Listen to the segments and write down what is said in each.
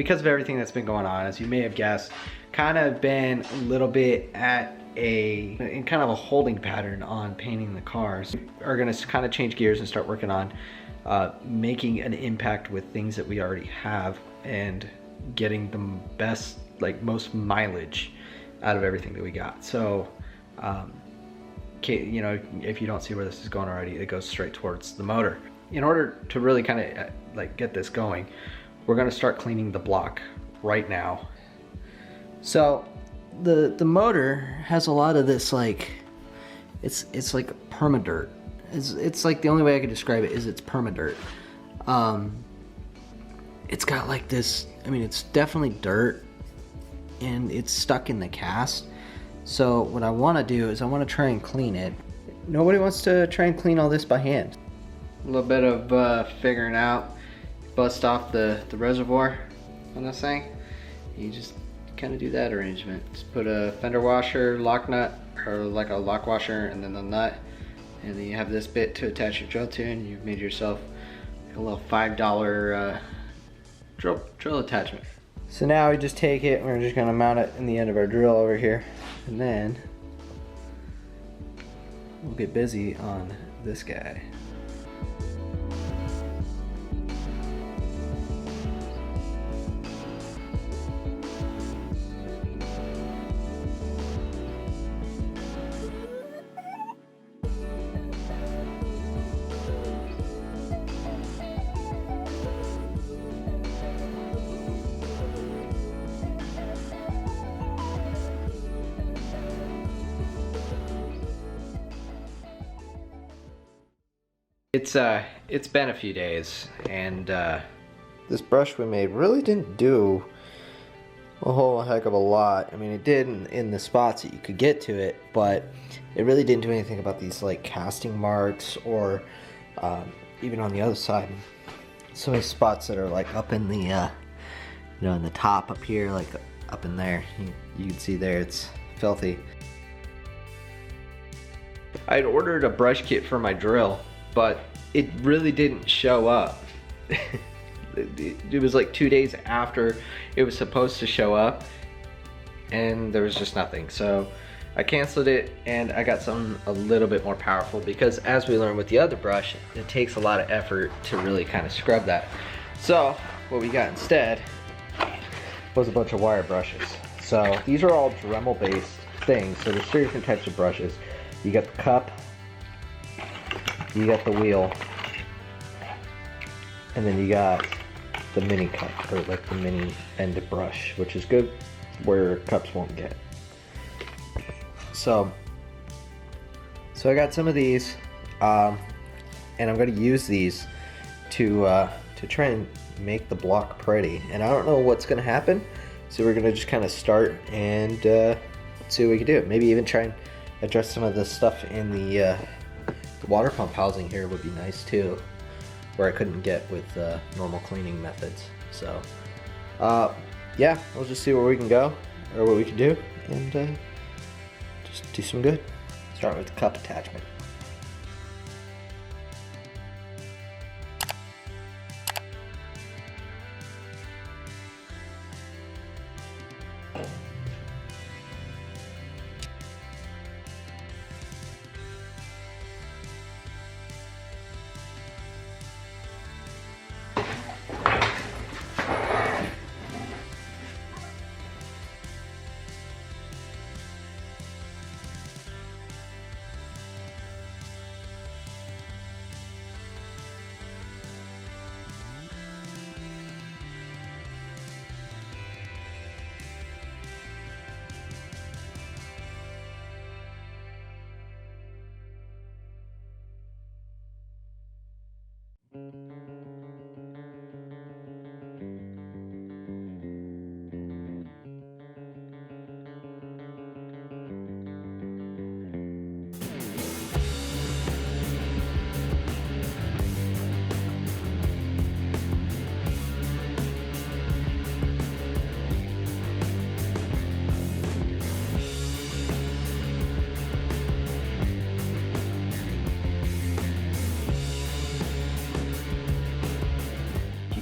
because of everything that's been going on, as you may have guessed, kind of been a little bit in kind of a holding pattern on painting the cars. We are gonna kind of change gears and start working on making an impact with things that we already have and getting the best, like most mileage out of everything that we got. So, you know, if you don't see where this is going already, it goes straight towards the motor. In order to really kind of like get this going, we're gonna start cleaning the block right now. So the motor has a lot of this, like, it's like permadirt. It's like the only way I could describe it is it's permadirt. It's got like this, I mean, it's definitely dirt and it's stuck in the cast. So what I want to do is I want to try and clean it. Nobody wants to try and clean all this by hand. A little bit of figuring out, bust off the reservoir on this thing. You just kind of do that arrangement. Just put a fender washer, lock nut, or like a lock washer, and then the nut, and then you have this bit to attach your drill to, and you've made yourself a little $5 drill attachment. So now we just take it and we're just gonna mount it in the end of our drill over here, and then we'll get busy on this guy. It's been a few days, and this brush we made really didn't do a whole heck of a lot. I mean, it did in the spots that you could get to it, but it really didn't do anything about these like casting marks, or even on the other side, so many spots that are like up in the you know, in the top up here, like up in there. You can see there it's filthy. I'd ordered a brush kit for my drill, but it really didn't show up. It was like 2 days after it was supposed to show up, and there was just nothing. So I canceled it, and I got something a little bit more powerful, because as we learned with the other brush, it takes a lot of effort to really kind of scrub that. So what we got instead was a bunch of wire brushes. So these are all Dremel based things. So there's 3 different types of brushes. You got the cup, you got the wheel, and then you got the mini cup, or like the mini end brush, which is good where cups won't get. So I got some of these, and I'm going to use these to try and make the block pretty. And I don't know what's going to happen, so we're going to just kind of start and see what we can do. Maybe even try and address some of the stuff in the water pump housing here would be nice too, where I couldn't get with normal cleaning methods. So yeah, we'll just see where we can go, or what we can do, and just do some good. Start with the cup attachment.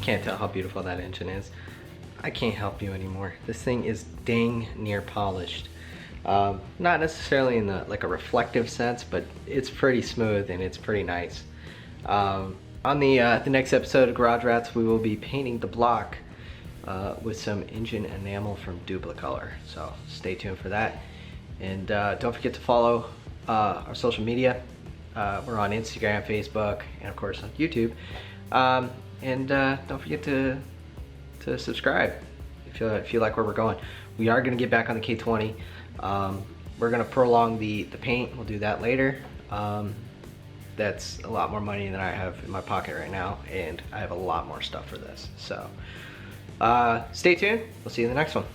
Can't tell how beautiful that engine is. I can't help you anymore. This thing is dang near polished. Not necessarily in the like a reflective sense, but it's pretty smooth and it's pretty nice. On the next episode of Garage Rats, we will be painting the block with some engine enamel from Duplicolor. So stay tuned for that. And don't forget to follow our social media. We're on Instagram, Facebook, and of course on YouTube. Don't forget to subscribe if you like where we're going. We are going to get back on the K20. We're going to prolong the paint. We'll do that later. That's a lot more money than I have in my pocket right now, and I have a lot more stuff for this. So stay tuned. We'll see you in the next one.